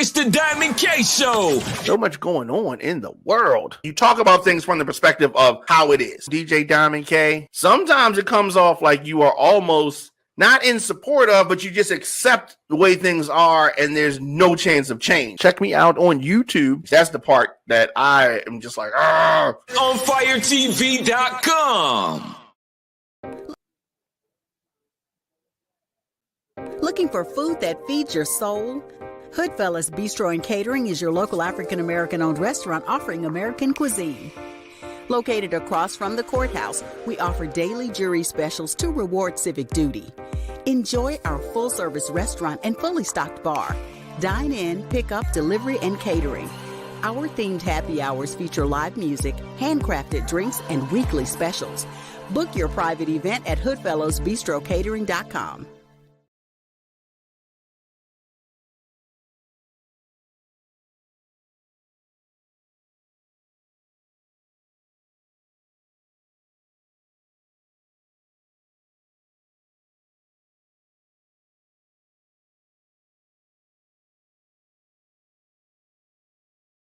It's the Diamond K Show. So much going on in the world. You talk about things from the perspective of how it is. DJ Diamond K, sometimes it comes off like you are almost not in support of, but you just accept the way things are and there's no chance of change. Check me out on YouTube. That's the part that I am just like, ah. OnFireTV.com. Looking for food that feeds your soul? Hoodfellas Bistro and Catering is your local African-American-owned restaurant offering American cuisine. Located across from the courthouse, we offer daily jury specials to reward civic duty. Enjoy our full-service restaurant and fully stocked bar. Dine in, pick up, delivery, and catering. Our themed happy hours feature live music, handcrafted drinks, and weekly specials. Book your private event at hoodfellowsbistrocatering.com.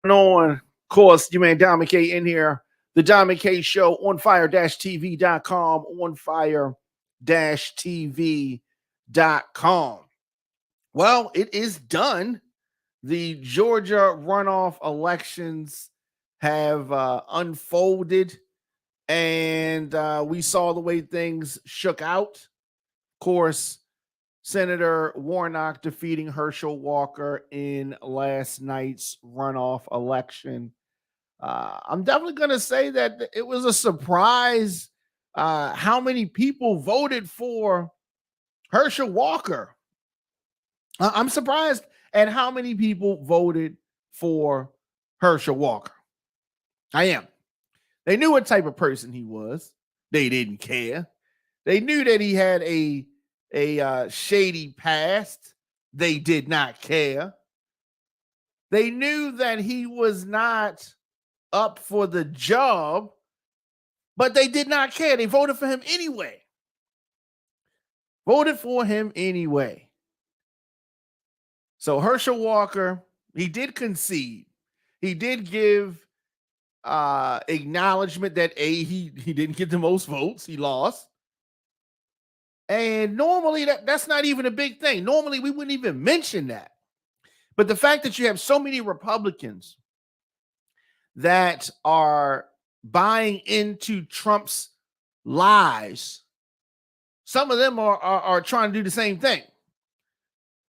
On, of course, you man Diamond K in here. The Diamond K Show on fire-tv.com, on fire-tv.com. Well, it is done. The Georgia runoff elections have unfolded, and we saw the way things shook out. Of course, Senator Warnock defeating Herschel Walker in last night's runoff election. I'm definitely going to say that it was a surprise how many people voted for Herschel Walker. I'm surprised at how many people voted for Herschel Walker. I am. They knew what type of person he was. They didn't care. They knew that he had a shady past. They did not care. They knew that he was not up for the job, but they did not care. They voted for him anyway. Voted for him anyway. So Herschel Walker, he did concede. He did give acknowledgement that he didn't get the most votes. He lost. And normally that's not even a big thing. Normally we wouldn't even mention that. But the fact that you have so many Republicans that are buying into Trump's lies, some of them are trying to do the same thing.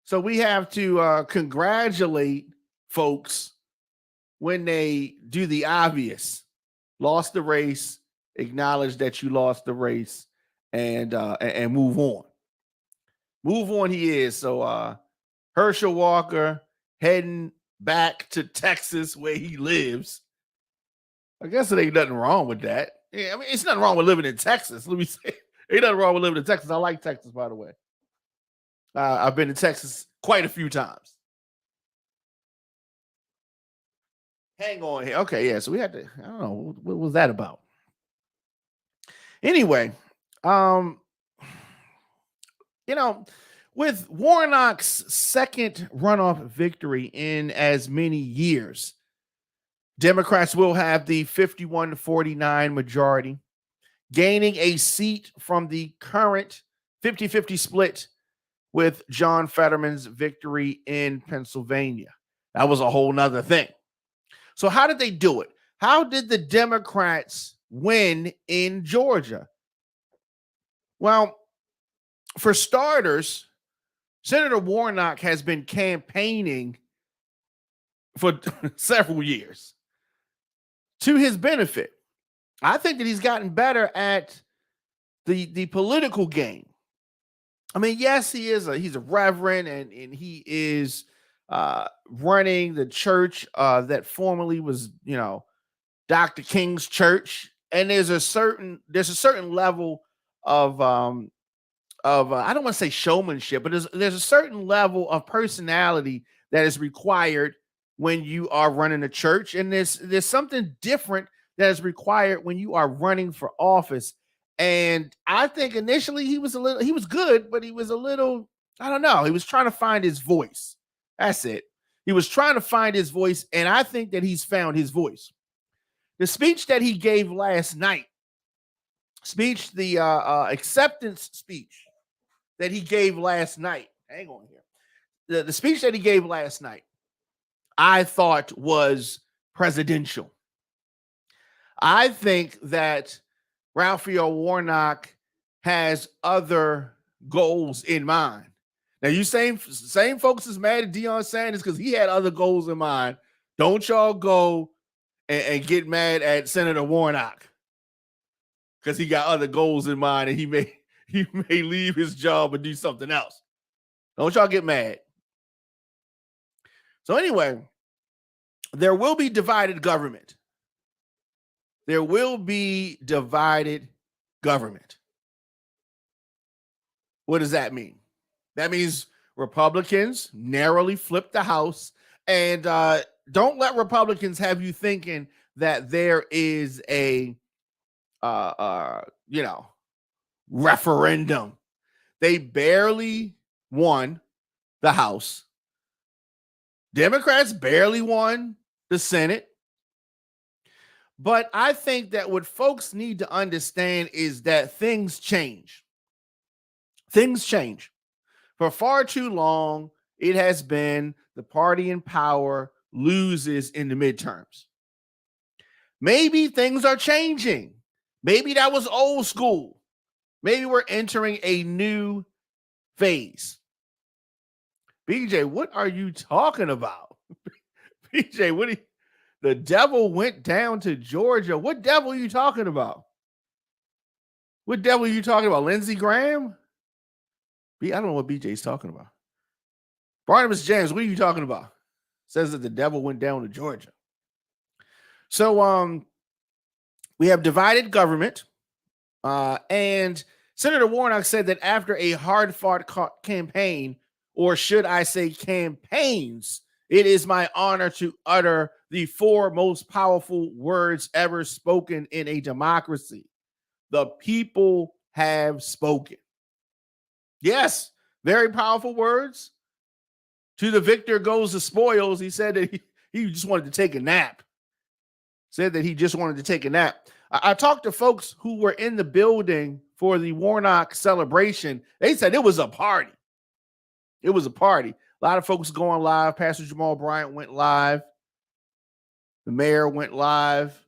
So we have to congratulate folks when they do the obvious. Lost the race, acknowledge that you lost the race, and move on. Move on he is. So Herschel Walker heading back to Texas where he lives. I guess there ain't nothing wrong with that. Yeah, I mean, it's nothing wrong with living in Texas. Let me say, ain't nothing wrong with living in Texas. I like Texas, by the way. I've been to Texas quite a few times. Hang on here. Okay, yeah. So we had to, I don't know, what was that about? Anyway, with Warnock's second runoff victory in as many years, Democrats will have the 51-49 majority, gaining a seat from the current 50-50 split with John Fetterman's victory in Pennsylvania. That was a whole nother thing. So how did they do it? How did the Democrats win in Georgia? Well, for starters, Senator Warnock has been campaigning for several years to his benefit. I think that he's gotten better at the political game. I mean, yes, he's a reverend and he is running the church that formerly was, Dr. King's church. And there's a certain level of I don't want to say showmanship, but there's a certain level of personality that is required when you are running a church, and there's something different that is required when you are running for office. And I think initially he was good, but he was a little, I don't know, he was trying to find his voice. That's it. He was trying to find his voice, and I think that he's found his voice. The speech that he gave last night, the acceptance speech that he gave last night. Hang on here. The speech that he gave last night, I thought was presidential. I think that Raphael Warnock has other goals in mind. Now, you same folks is mad at Deion Sanders because he had other goals in mind. Don't y'all go and get mad at Senator Warnock because he got other goals in mind and he may leave his job and do something else. Don't y'all get mad. So anyway, there will be divided government. There will be divided government. What does that mean? That means Republicans narrowly flip the House, and don't let Republicans have you thinking that there is a referendum. They barely won the House. Democrats barely won the Senate. But I think that what folks need to understand is that things change. Things change. For far too long, it has been the party in power loses in the midterms. Maybe things are changing. Maybe that was old school. Maybe we're entering a new phase. BJ, what are you talking about? BJ, the devil went down to Georgia. What devil are you talking about? What devil are you talking about? Lindsey Graham? I don't know what BJ's talking about. Barnabas James, what are you talking about? Says that the devil went down to Georgia. So we have divided government. And Senator Warnock said that after a hard-fought campaign, or should I say campaigns, it is my honor to utter the 4 most powerful words ever spoken in a democracy. The people have spoken. Yes, very powerful words. To the victor goes the spoils. He said that he just wanted to take a nap. Said that he just wanted to take a nap. I talked to folks who were in the building for the Warnock celebration. They said it was a party. It was a party. A lot of folks going live. Pastor Jamal Bryant went live. The mayor went live.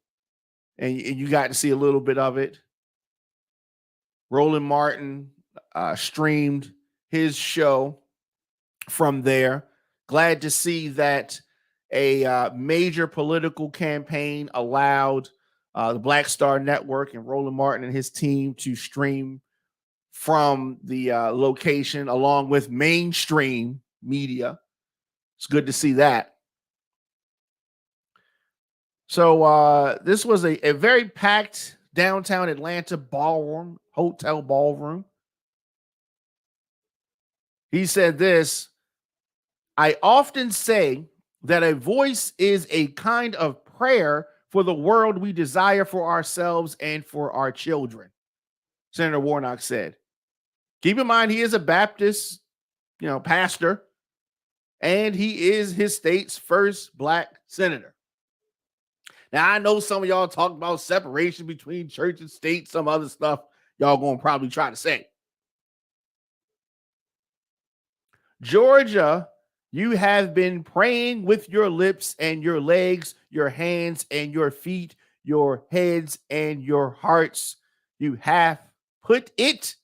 And you got to see a little bit of it. Roland Martin streamed his show from there. Glad to see that a major political campaign allowed the Black Star Network and Roland Martin and his team to stream from the location along with mainstream media. It's good to see that. So this was a very packed downtown Atlanta hotel ballroom. He said this: I often say that a voice is a kind of prayer for the world we desire for ourselves and for our children, Senator Warnock said. Keep in mind, he is a Baptist, pastor, and he is his state's first Black senator. Now, I know some of y'all talk about separation between church and state, some other stuff y'all going to probably try to say. Georgia, you have been praying with your lips and your legs, your hands and your feet, your heads and your hearts. You have put it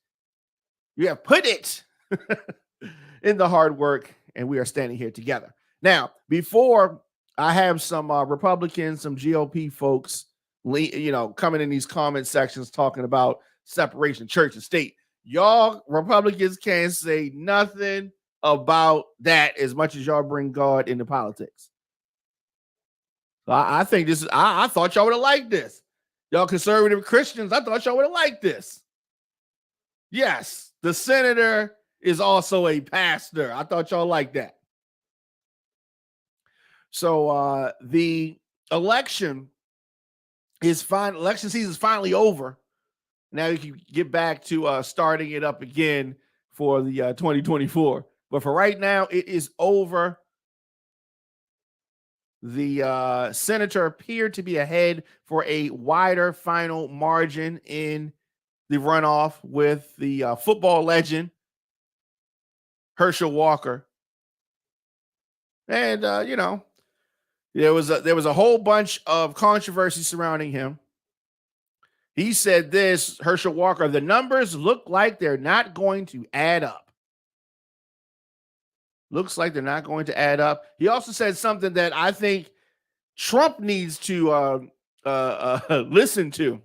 in the hard work, and we are standing here together. Now, before I have some Republicans, some GOP folks, coming in these comment sections talking about separation of church and state, y'all Republicans can't say nothing about that as much as y'all bring God into politics. So I think this is, I thought y'all would have liked this. Y'all conservative Christians, I thought y'all would have liked this. Yes, the senator is also a pastor. I thought y'all liked that. So the election season is finally over. Now you can get back to starting it up again for the 2024. But for right now, it is over. The senator appeared to be ahead for a wider final margin in the runoff with the football legend Herschel Walker. And there was a whole bunch of controversy surrounding him. He said this, Herschel Walker, the numbers look like they're not going to add up. Looks like they're not going to add up. He also said something that I think Trump needs to listen to.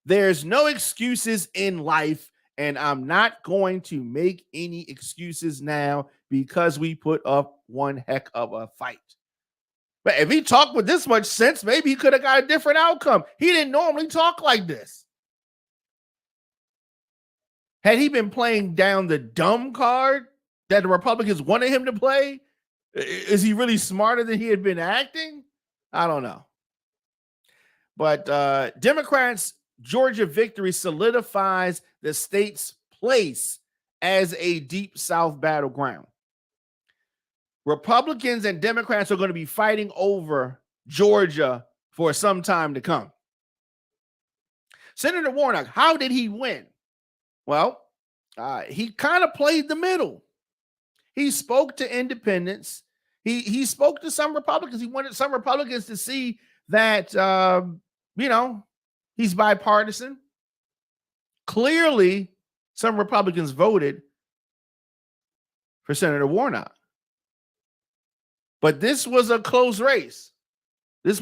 There's no excuses in life, and I'm not going to make any excuses now because we put up one heck of a fight. But if he talked with this much sense, maybe he could have got a different outcome. He didn't normally talk like this. Had he been playing down the dumb card that the Republicans wanted him to play, is he really smarter than he had been acting? I don't know. But Democrats' Georgia victory solidifies the state's place as a deep South battleground. Republicans and Democrats are going to be fighting over Georgia for some time to come. Senator Warnock, how did he win? Well, he kind of played the middle. He spoke to independents. He spoke to some Republicans. He wanted some Republicans to see that, he's bipartisan. Clearly, some Republicans voted for Senator Warnock. But this was a close race. Yes,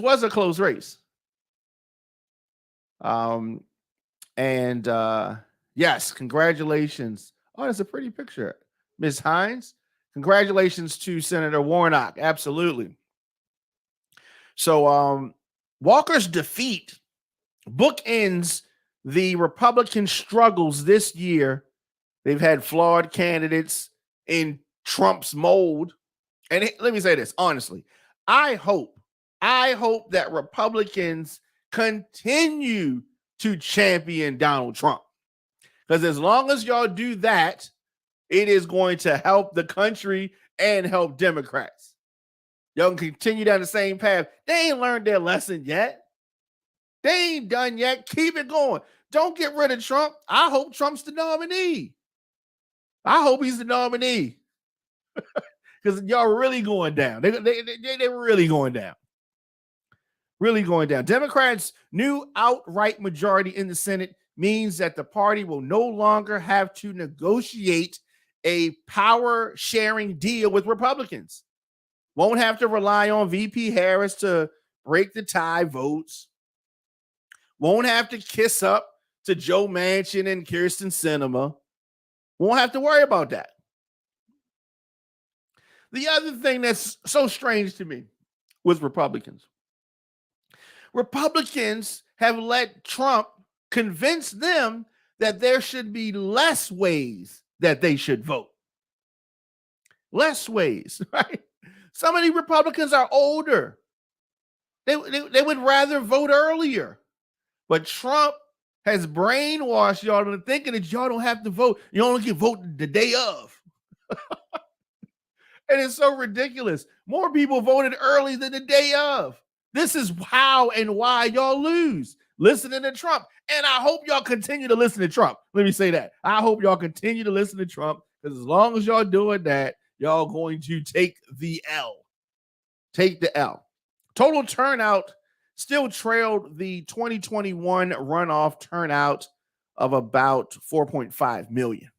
congratulations. Oh, that's a pretty picture. Ms. Hines, congratulations to Senator Warnock. Absolutely. So Walker's defeat bookends the Republican struggles this year. They've had flawed candidates in Trump's mold. And let me say this, honestly, I hope that Republicans continue to champion Donald Trump. Because as long as y'all do that, it is going to help the country and help Democrats. Y'all can continue down the same path. They ain't learned their lesson yet. They ain't done yet. Keep it going. Don't get rid of Trump. I hope Trump's the nominee. I hope he's the nominee. Because y'all really going down. They're really going down. Really going down. Democrats' new outright majority in the Senate means that the party will no longer have to negotiate a power-sharing deal with Republicans. Won't have to rely on VP Harris to break the tie votes. Won't have to kiss up to Joe Manchin and Kyrsten Sinema. Won't have to worry about that. The other thing that's so strange to me with Republicans have let Trump convince them that there should be less ways that they should vote. Less ways, right? Some of these Republicans are older. They would rather vote earlier. But Trump has brainwashed y'all into thinking that y'all don't have to vote. You only can vote the day of. And it's so ridiculous. More people voted early than the day of. This is how and why y'all lose. Listening to Trump. And I hope y'all continue to listen to Trump. Let me say that. I hope y'all continue to listen to Trump, because as long as y'all doing that, y'all going to take the L. Take the L. Total turnout still trailed the 2021 runoff turnout of about 4.5 million.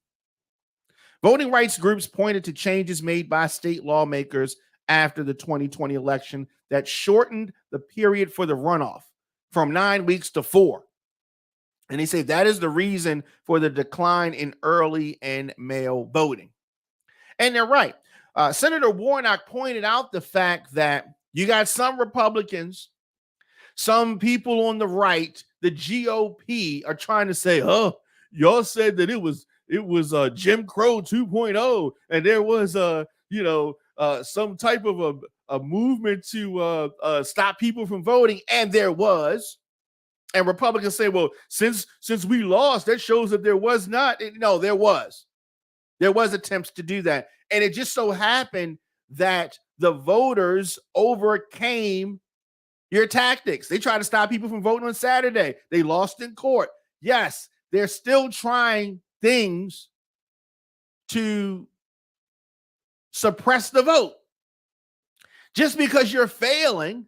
Voting rights groups pointed to changes made by state lawmakers after the 2020 election that shortened the period for the runoff from 9 weeks to 4. And they say that is the reason for the decline in early and mail voting. And they're right. Senator Warnock pointed out the fact that you got some Republicans, some people on the right, the GOP, are trying to say, oh, y'all said that it was Jim Crow 2.0, and there was some type of a movement to stop people from voting, and there was. And Republicans say, well, since we lost, that shows that there was not. No, there was attempts to do that, and it just so happened that the voters overcame your tactics. They tried to stop people from voting on Saturday. They lost in court. Yes, they're still trying things to suppress the vote. Just because you're failing,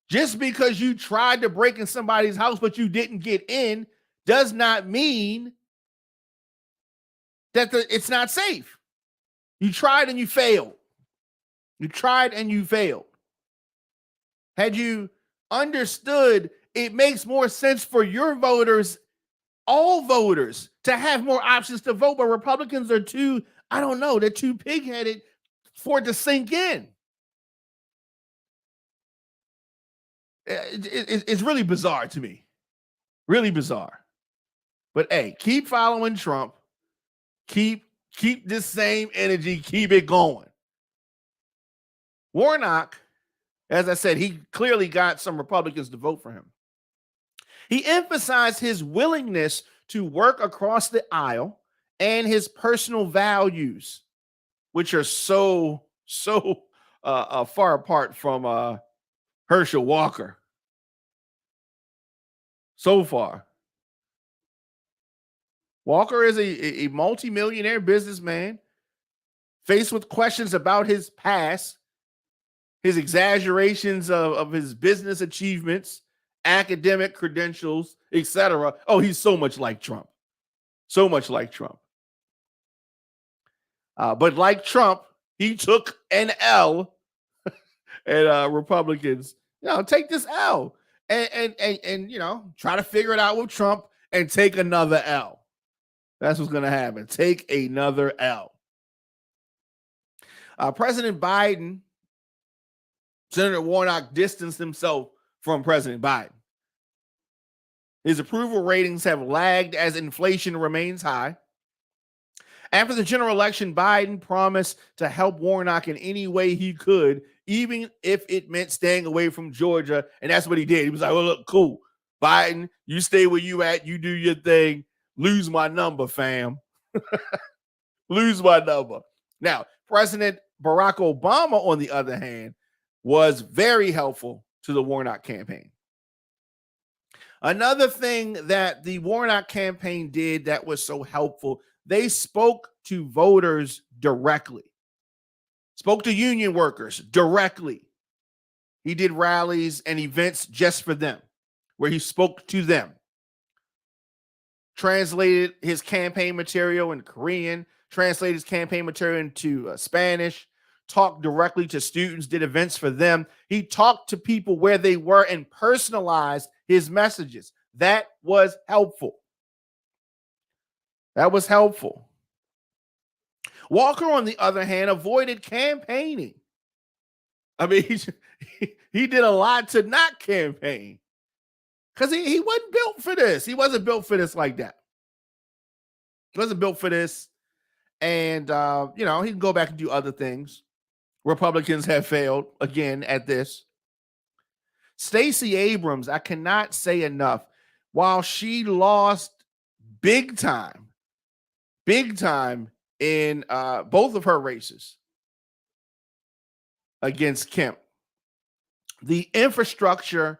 just because you tried to break in somebody's house but you didn't get in, does not mean that it's not safe. You tried and you failed. You tried and you failed. Had you understood, it makes more sense for your voters, all voters, to have more options to vote, but Republicans are too, I don't know, they're too pig-headed for it to sink in. It's really bizarre to me. Really bizarre. But hey, keep following Trump. Keep this same energy. Keep it going. Warnock, as I said, he clearly got some Republicans to vote for him. He emphasized his willingness to work across the aisle and his personal values, which are so far apart from Herschel Walker. So far. Walker is a multimillionaire businessman faced with questions about his past, his exaggerations of his business achievements, academic credentials, etc. Oh, he's so much like Trump. So much like Trump. But like Trump, he took an L, and Republicans, take this L and try to figure it out with Trump and take another L. That's what's going to happen. Take another L. President Biden, Senator Warnock distanced himself from President Biden. His approval ratings have lagged as inflation remains high. After the general election, Biden promised to help Warnock in any way he could, even if it meant staying away from Georgia. And that's what he did. He was like, well, look, cool. Biden, you stay where you at. You do your thing. Lose my number, fam. Lose my number. Now, President Barack Obama, on the other hand, was very helpful to the Warnock campaign. Another thing that the Warnock campaign did that was so helpful, they spoke to voters directly, spoke to union workers directly. He did rallies and events just for them, where he spoke to them. Translated his campaign material in Korean, translated his campaign material into Spanish, talked directly to students, did events for them. He talked to people where they were and personalized his messages. That was helpful. That was helpful. Walker, on the other hand, avoided campaigning. I mean, he did a lot to not campaign because he wasn't built for this. He wasn't built for this like that. He wasn't built for this. And, he can go back and do other things. Republicans have failed again at this. Stacey Abrams, I cannot say enough. While she lost big time in both of her races against Kemp, the infrastructure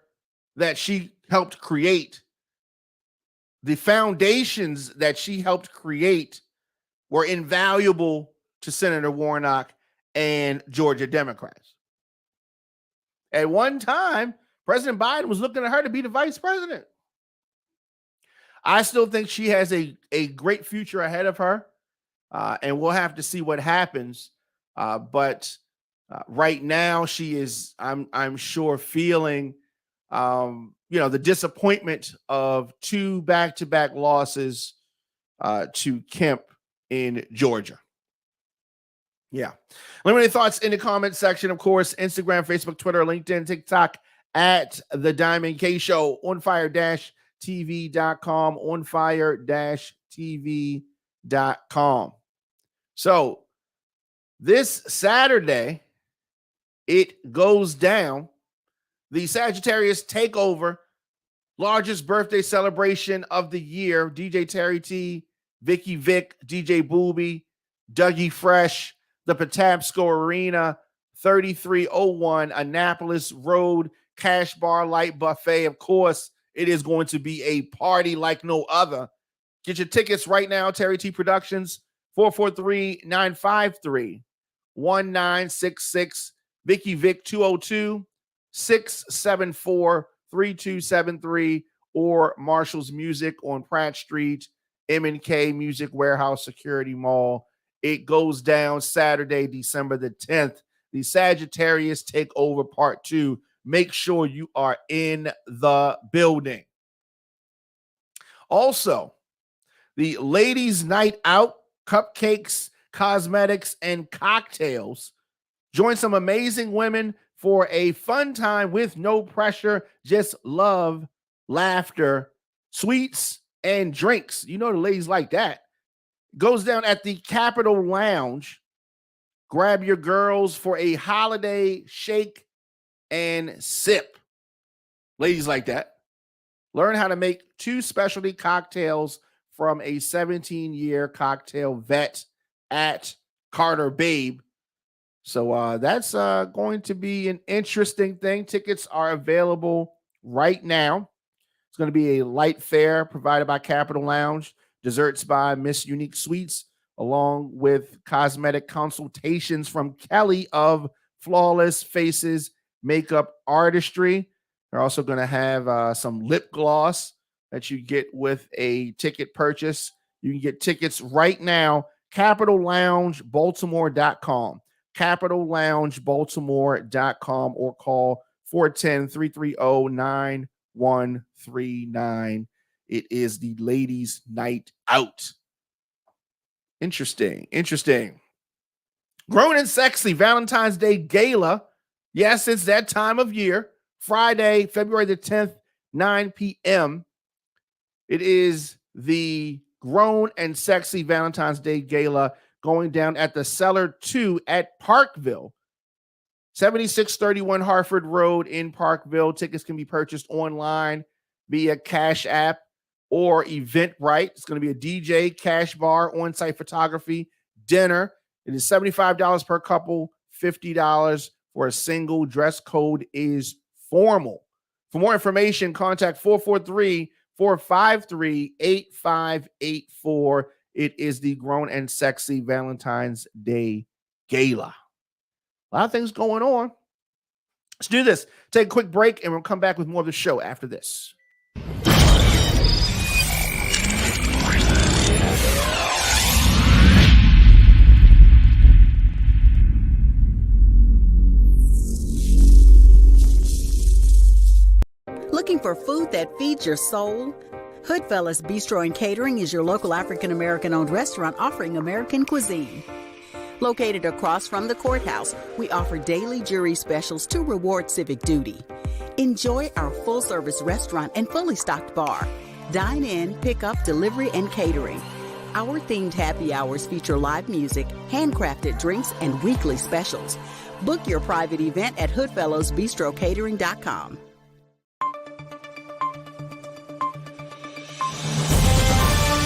that she helped create, the foundations that she helped create were invaluable to Senator Warnock and Georgia Democrats. At one time, President Biden was looking at her to be the vice president. I still think she has a great future ahead of her, and we'll have to see what happens. But right now, she is, I'm sure, feeling, the disappointment of two back-to-back losses to Kemp in Georgia. Yeah. Let me know your thoughts in the comment section. Of course, Instagram, Facebook, Twitter, LinkedIn, TikTok at The Diamond K Show, onfire-tv.com, onfire-tv.com. So this Saturday, it goes down. The Sagittarius Takeover, largest birthday celebration of the year. DJ Terry T, Vicky Vic, DJ Booby, Dougie Fresh, the Patapsco Arena, 3301 Annapolis Road, Cash Bar Light Buffet. Of course, it is going to be a party like no other. Get your tickets right now, Terry T Productions, 443-953-1966. Vicky Vic 202-674-3273, or Marshall's Music on Pratt Street, M&K Music Warehouse Security Mall. It goes down Saturday, December the 10th. The Sagittarius Takeover Part 2. Make sure you are in the building. Also, the Ladies' Night Out, cupcakes, cosmetics, and cocktails. Join some amazing women for a fun time with no pressure, just love, laughter, sweets, and drinks. You know the ladies like that. Goes down at the Capitol Lounge. Grab your girls for a holiday shake and sip. Ladies like that. Learn how to make 2 specialty cocktails from a 17-year cocktail vet at Carter Babe. So that's going to be an interesting thing. Tickets are available right now. It's going to be a light fare provided by Capitol Lounge, desserts by Miss Unique Sweets, along with cosmetic consultations from Kelly of Flawless Faces Makeup Artistry. They're also going to have some lip gloss that you get with a ticket purchase. You can get tickets right now, CapitolLoungeBaltimore.com. CapitolLoungeBaltimore.com, or call 410-330-9139. It is the Ladies' Night Out. Interesting. Grown and Sexy Valentine's Day Gala. Yes, it's that time of year. Friday, February the 10th, 9 p.m. It is the Grown and Sexy Valentine's Day Gala going down at the Cellar 2 at Parkville, 7631 Harford Road in Parkville. Tickets can be purchased online via Cash App or Eventbrite. It's going to be a DJ, cash bar, on-site photography, dinner. It is $75 per couple, $50 for a single. Dress code is formal. For more information, contact 443-453-8584. It is the Grown and Sexy Valentine's Day Gala. A lot of things going on. Let's do this. Take a quick break, and we'll come back with more of the show after this. Looking for food that feeds your soul? Hoodfellas Bistro and Catering is your local African-American owned restaurant offering American cuisine. Located across from the courthouse, we offer daily jury specials to reward civic duty. Enjoy our full-service restaurant and fully stocked bar. Dine in, pick up, delivery, and catering. Our themed happy hours feature live music, handcrafted drinks, and weekly specials. Book your private event at hoodfellowsbistrocatering.com.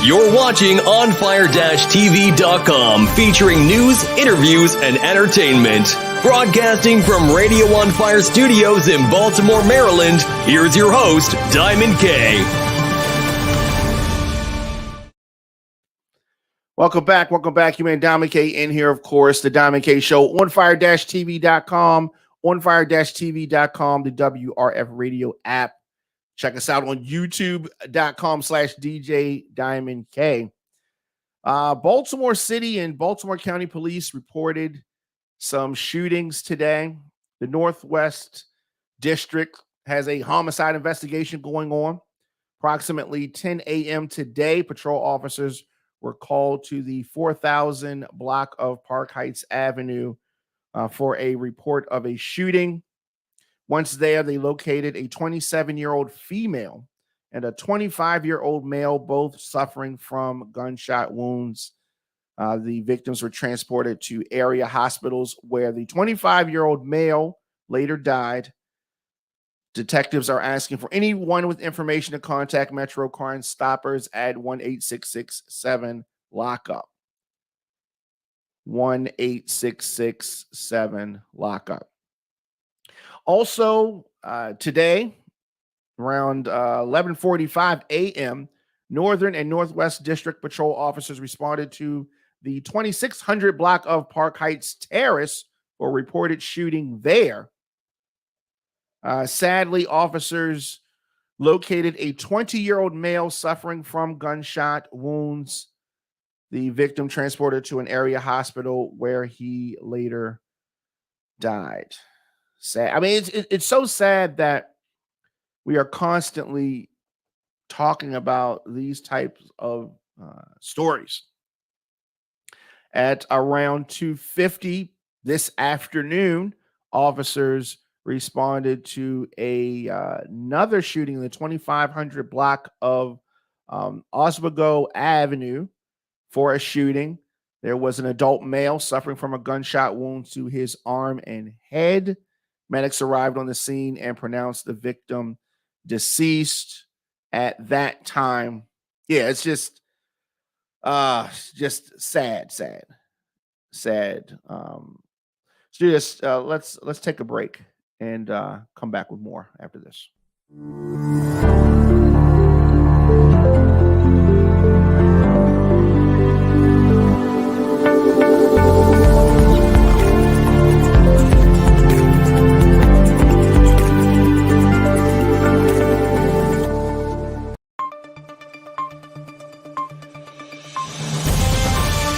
You're watching OnFire-TV.com, featuring news, interviews, and entertainment. Broadcasting from Radio On Fire Studios in Baltimore, Maryland, here's your host, Diamond K. Welcome back. You man, Diamond K in here, of course. The Diamond K Show, OnFire-TV.com, OnFire-TV.com, the WRF radio app. Check us out on youtube.com/DJ Diamond K. Baltimore City and Baltimore County Police reported some shootings today. The Northwest District has a homicide investigation going on. Approximately 10 a.m. today, patrol officers were called to the 4000 block of Park Heights Avenue for a report of a shooting. Once there, they located a 27-year-old female and a 25-year-old male, both suffering from gunshot wounds. The victims were transported to area hospitals where the 25-year-old male later died. Detectives are asking for anyone with information to contact Metro Crime Stoppers at 1-866-7-LOCKUP. 1-866-7-LOCK-UP. Also, today, around 11:45 a.m., Northern and Northwest District Patrol officers responded to the 2600 block of Park Heights Terrace for reported shooting there. Sadly, officers located a 20-year-old male suffering from gunshot wounds. The victim transported to an area hospital where he later died. Sad. I mean, it's so sad that we are constantly talking about these types of stories. At around 2:50 this afternoon, officers responded to another shooting in the 2500 block of Oswego Avenue for a shooting. There was an adult male suffering from a gunshot wound to his arm and head. Medics arrived on the scene and pronounced the victim deceased at that time. Yeah, it's just sad. So let's take a break and come back with more after this.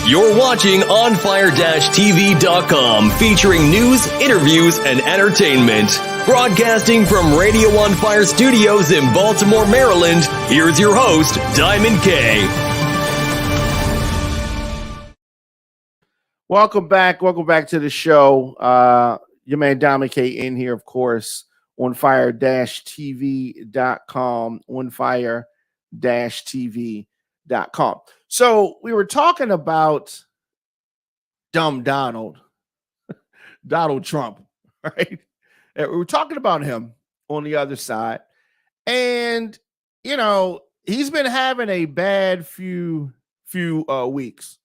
You're watching OnFire-TV.com, featuring news, interviews, and entertainment. Broadcasting from Radio On Fire Studios in Baltimore, Maryland, here's your host, Diamond K. Welcome back to the show. Your man Diamond K in here, of course, OnFire-TV.com, OnFire-TV.com. So we were talking about dumb Donald Trump, right? And we were talking about him on the other side. And, you know, he's been having a bad few weeks.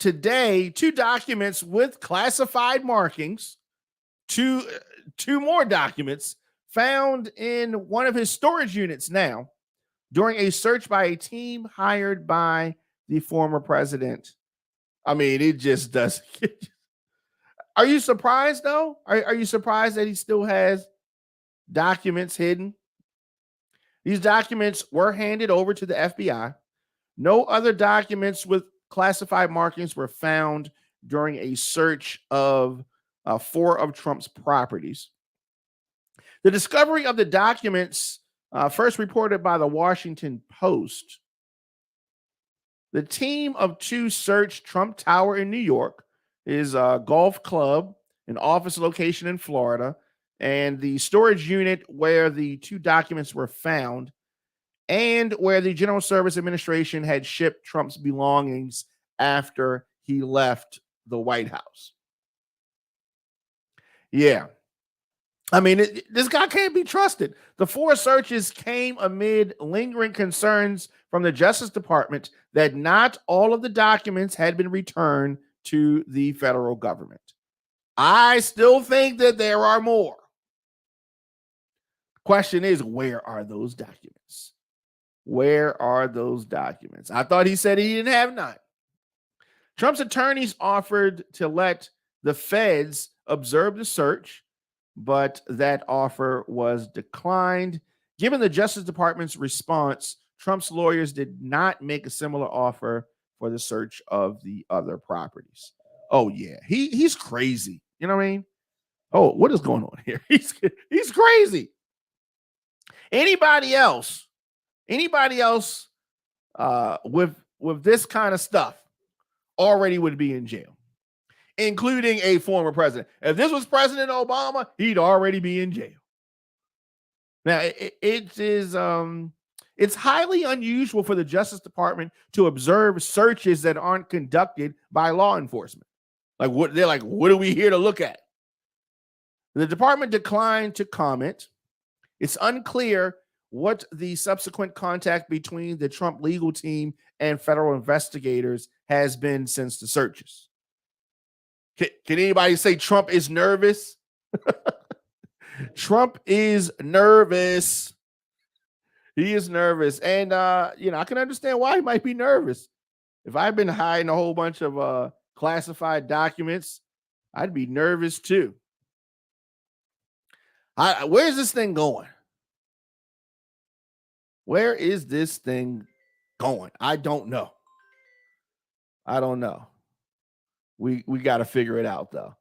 Today, 2 documents with classified markings, two more documents found in one of his storage units now, during a search by a team hired by the former president. I mean, it just doesn't. Are you surprised, though? Are you surprised that he still has documents hidden? These documents were handed over to the FBI. No other documents with classified markings were found during a search of 4 of Trump's properties. The discovery of the documents first reported by the Washington Post. The team of 2 searched Trump Tower in New York, his golf club, an office location in Florida, and the storage unit where the 2 documents were found, and where the General Service Administration had shipped Trump's belongings after he left the White House. Yeah. I mean, this guy can't be trusted. The 4 searches came amid lingering concerns from the Justice Department that not all of the documents had been returned to the federal government. I still think that there are more. Question is, where are those documents? Where are those documents? I thought he said he didn't have none. Trump's attorneys offered to let the feds observe the search, but that offer was declined. Given the Justice Department's response, Trump's lawyers did not make a similar offer for the search of the other properties. Oh, yeah. He's crazy. You know what I mean? Oh, what is going on here? He's crazy. Anybody else with this kind of stuff already would be in jail, including a former president. If this was President Obama, he'd already be in jail. Now, it's highly unusual for the Justice Department to observe searches that aren't conducted by law enforcement. What are we here to look at? The department declined to comment. It's unclear what the subsequent contact between the Trump legal team and federal investigators has been since the searches. Can anybody say Trump is nervous? Trump is nervous. He is nervous. And, I can understand why he might be nervous. If I've been hiding a whole bunch of classified documents, I'd be nervous too. Where's this thing going? Where is this thing going? I don't know. We got to figure it out, though.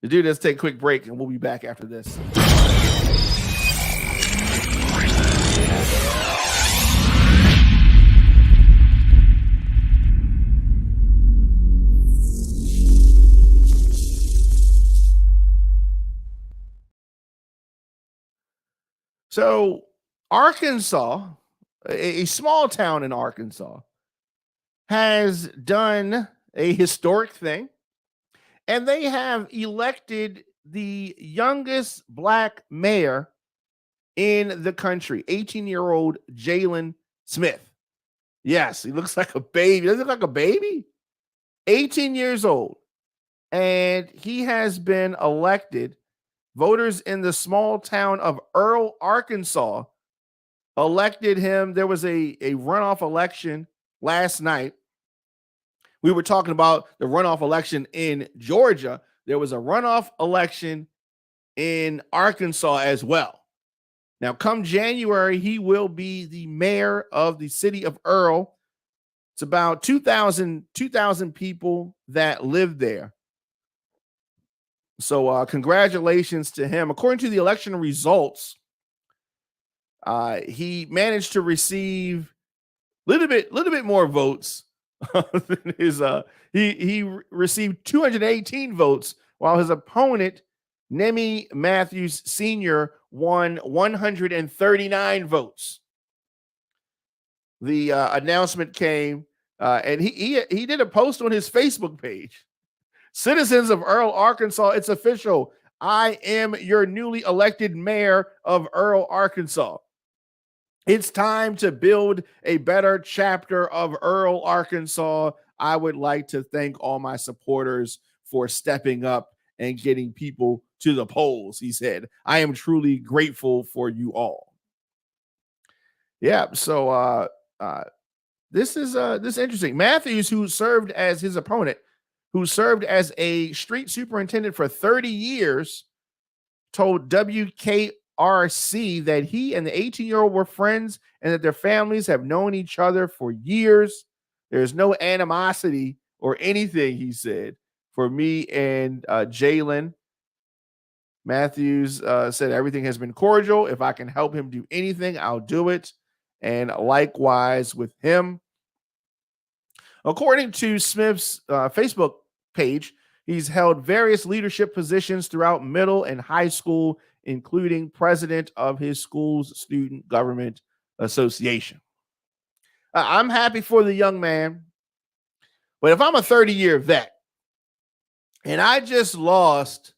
To do this, take a quick break, and we'll be back after this. So, Arkansas, a small town in Arkansas, has done a historic thing, and they have elected the youngest black mayor in the country, 18-year-old Jalen Smith. Yes, he looks like a baby. Does he look like a baby? 18 years old. And he has been elected. Voters in the small town of Earl, Arkansas, elected him. There was a runoff election last night. We were talking about the runoff election in Georgia. There was a runoff election in Arkansas as well. Now, come January, he will be the mayor of the city of Earl. It's about 2,000 people that live there. So congratulations to him. According to the election results, he managed to receive a little bit more votes than his. He received 218 votes, while his opponent, Nemi Matthews Sr., won 139 votes. The announcement came, and he did a post on his Facebook page. Citizens of Earl, Arkansas, it's official. I am your newly elected mayor of Earl, Arkansas. It's time to build a better chapter of Earl, Arkansas. I would like to thank all my supporters for stepping up and getting people to the polls, he said. I am truly grateful for you all. Yeah, so this is interesting. Matthews, who served as his opponent, who served as a street superintendent for 30 years, told WKRC that he and the 18-year-old were friends and that their families have known each other for years. There's no animosity or anything, he said, for me and Jalen. Matthews said everything has been cordial. If I can help him do anything, I'll do it. And likewise with him. According to Smith's Facebook page, he's held various leadership positions throughout middle and high school, including president of his school's student government association. I'm happy for the young man, but if I'm a 30-year vet and I just lost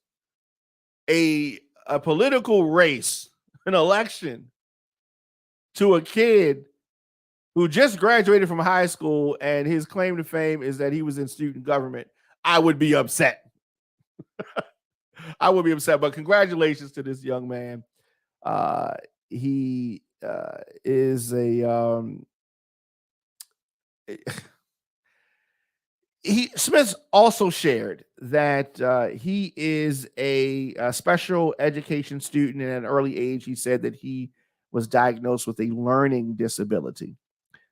a political race, an election, to a kid who just graduated from high school and his claim to fame is that he was in student government, I would be upset. I would be upset, but congratulations to this young man. He is Smith also shared that he is a special education student, and at an early age, he said that he was diagnosed with a learning disability.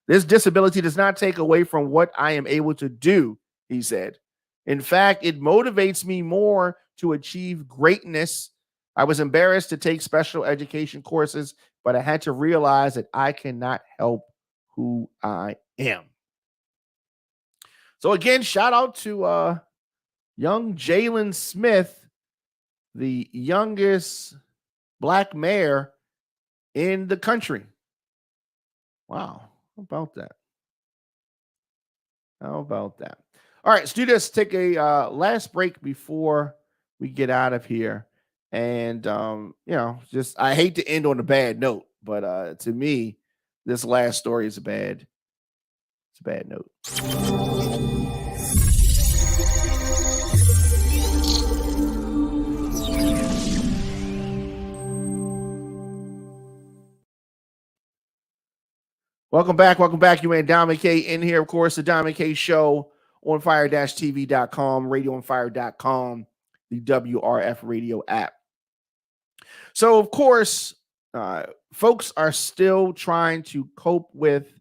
This disability does not take away from what I am able to do, he said. In fact, it motivates me more to achieve greatness. I was embarrassed to take special education courses, but I had to realize that I cannot help who I am. So again, shout out to young Jalen Smith, the youngest black mayor in the country. Wow. How about that? How about that? All right, students, take a last break before we get out of here. And, I hate to end on a bad note, But to me, this last story is a bad note. Welcome back. You and Diamond K in here. Of course, the Diamond K Show on fire-tv.com, radioonfire.com, the WRF radio app. So, of course, folks are still trying to cope with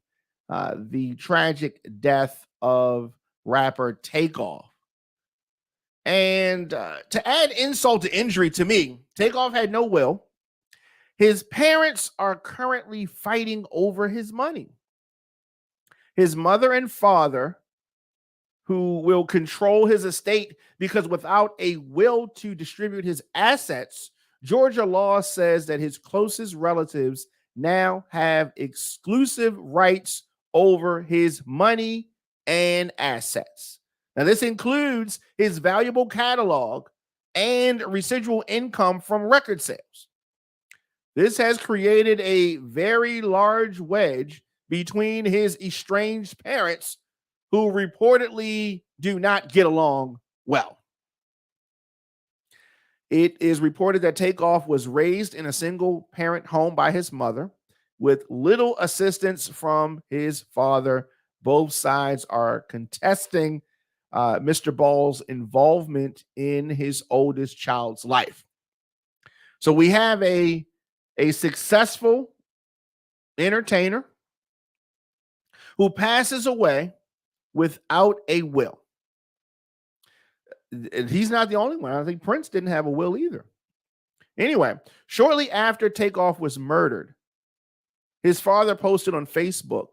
the tragic death of rapper Takeoff. And to add insult to injury to me, Takeoff had no will. His parents are currently fighting over his money. His mother and father, who will control his estate because without a will to distribute his assets, Georgia law says that his closest relatives now have exclusive rights over his money and assets. Now, this includes his valuable catalog and residual income from record sales. This has created a very large wedge between his estranged parents, who reportedly do not get along well. It is reported that Takeoff was raised in a single-parent home by his mother with little assistance from his father. Both sides are contesting Mr. Ball's involvement in his oldest child's life. So we have a successful entertainer who passes away without a will. He's not the only one. I think Prince didn't have a will either. Anyway, shortly after Takeoff was murdered, his father posted on Facebook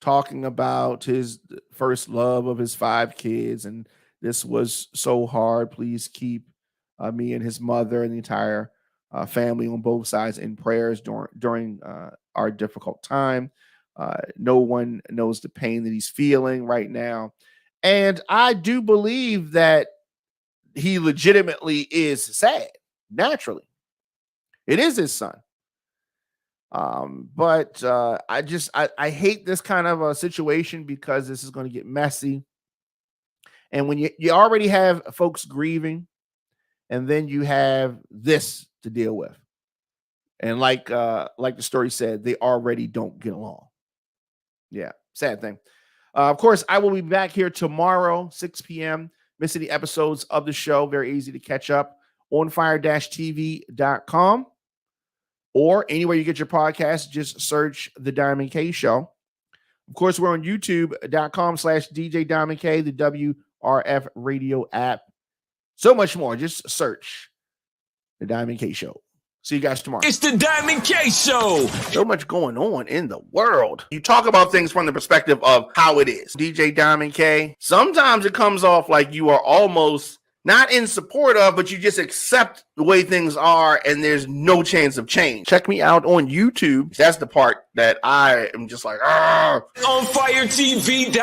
talking about his first love of his 5 kids, and this was so hard. Please keep me and his mother and the entire family on both sides in prayers during our difficult time. No one knows the pain that he's feeling right now. And I do believe that he legitimately is sad, naturally. It is his son. But I hate this kind of a situation because this is going to get messy. And when you already have folks grieving, and then you have this to deal with. And like the story said, they already don't get along. Yeah, sad thing. Of course, I will be back here tomorrow, 6 p.m. Miss any episodes of the show, very easy to catch up on fire-tv.com or anywhere you get your podcast. Just search The Diamond K Show. Of course, we're on youtube.com/DJ Diamond K, the WRF radio app. So much more. Just search The Diamond K Show. See you guys tomorrow. It's The Diamond K Show. So much going on in the world. You talk about things from the perspective of how it is. DJ Diamond K, sometimes it comes off like you are almost not in support of, but you just accept the way things are and there's no chance of change. Check me out on YouTube. That's the part that I am just like, on firetv.com.